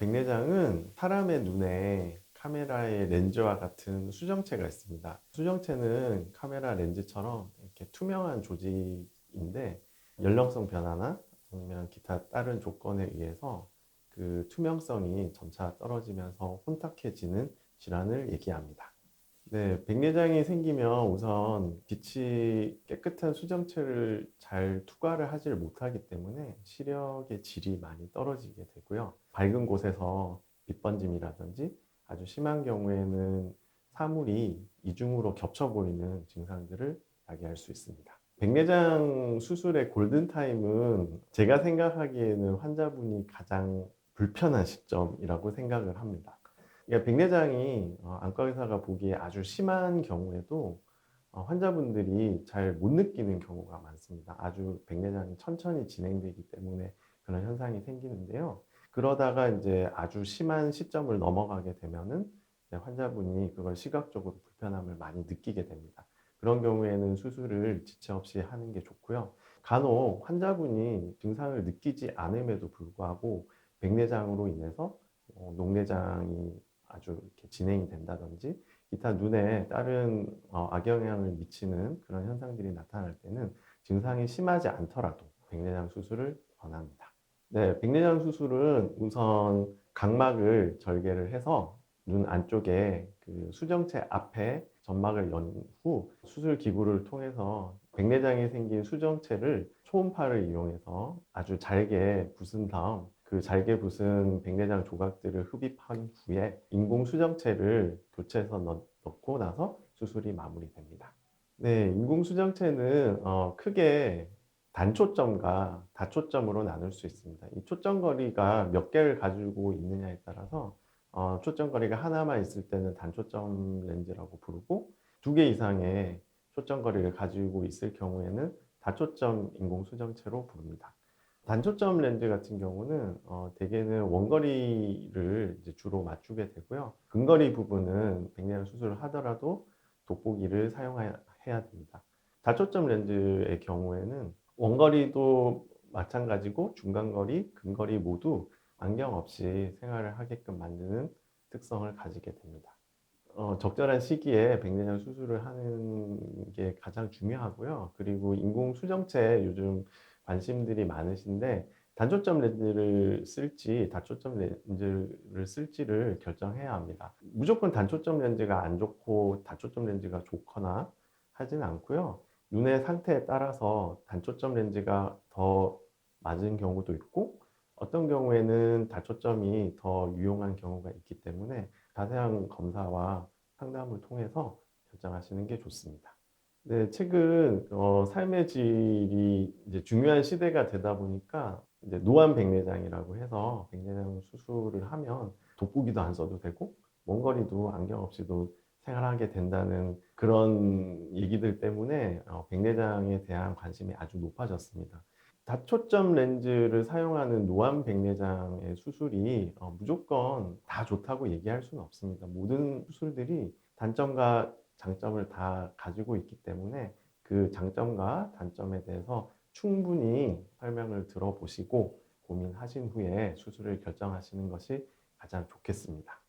백내장은 사람의 눈에 카메라의 렌즈와 같은 수정체가 있습니다. 수정체는 카메라 렌즈처럼 이렇게 투명한 조직인데 연령성 변화나 아니면 기타 다른 조건에 의해서 그 투명성이 점차 떨어지면서 혼탁해지는 질환을 얘기합니다. 네, 백내장이 생기면 우선 빛이 깨끗한 수정체를 잘 투과를 하질 못하기 때문에 시력의 질이 많이 떨어지게 되고요. 밝은 곳에서 빛 번짐이라든지 아주 심한 경우에는 사물이 이중으로 겹쳐 보이는 증상들을 야기할 수 있습니다. 백내장 수술의 골든타임은 제가 생각하기에는 환자분이 가장 불편한 시점이라고 생각을 합니다. 그러니까 백내장이 안과 의사가 보기에 아주 심한 경우에도 환자분들이 잘 못 느끼는 경우가 많습니다. 아주 백내장이 천천히 진행되기 때문에 그런 현상이 생기는데요. 그러다가 이제 아주 심한 시점을 넘어가게 되면은 환자분이 그걸 시각적으로 불편함을 많이 느끼게 됩니다. 그런 경우에는 수술을 지체 없이 하는 게 좋고요. 간혹 환자분이 증상을 느끼지 않음에도 불구하고 백내장으로 인해서 녹내장이 아주 이렇게 진행이 된다든지 기타 눈에 다른 악영향을 미치는 그런 현상들이 나타날 때는 증상이 심하지 않더라도 백내장 수술을 권합니다. 네, 백내장 수술은 우선 각막을 절개를 해서 눈 안쪽에 그 수정체 앞에 점막을 연 후 수술 기구를 통해서 백내장이 생긴 수정체를 초음파를 이용해서 아주 잘게 부순 다음 그 잘게 부순 백내장 조각들을 흡입한 후에 인공 수정체를 교체해서 넣고 나서 수술이 마무리됩니다. 네, 인공 수정체는 크게 단초점과 다초점으로 나눌 수 있습니다. 이 초점 거리가 몇 개를 가지고 있느냐에 따라서 초점 거리가 하나만 있을 때는 단초점 렌즈라고 부르고 두 개 이상의 초점 거리를 가지고 있을 경우에는 다초점 인공 수정체로 부릅니다. 단초점 렌즈 같은 경우는 대개는 원거리를 이제 주로 맞추게 되고요. 근거리 부분은 백내장 수술을 하더라도 돋보기를 사용해야 됩니다. 다초점 렌즈의 경우에는 원거리도 마찬가지고 중간거리, 근거리 모두 안경 없이 생활을 하게끔 만드는 특성을 가지게 됩니다. 적절한 시기에 백내장 수술을 하는 게 가장 중요하고요. 그리고 인공 수정체 요즘 관심들이 많으신데 단초점 렌즈를 쓸지 다초점 렌즈를 쓸지를 결정해야 합니다. 무조건 단초점 렌즈가 안 좋고 다초점 렌즈가 좋거나 하진 않고요. 눈의 상태에 따라서 단초점 렌즈가 더 맞은 경우도 있고 어떤 경우에는 다초점이 더 유용한 경우가 있기 때문에 자세한 검사와 상담을 통해서 결정하시는 게 좋습니다. 네, 최근 삶의 질이 이제 중요한 시대가 되다 보니까 이제 노안 백내장이라고 해서 백내장 수술을 하면 돋보기도 안 써도 되고 먼 거리도 안경 없이도 생활하게 된다는 그런 얘기들 때문에 백내장에 대한 관심이 아주 높아졌습니다. 다초점 렌즈를 사용하는 노안 백내장의 수술이 무조건 다 좋다고 얘기할 수는 없습니다. 모든 수술들이 단점과 장점을 다 가지고 있기 때문에 그 장점과 단점에 대해서 충분히 설명을 들어보시고 고민하신 후에 수술을 결정하시는 것이 가장 좋겠습니다.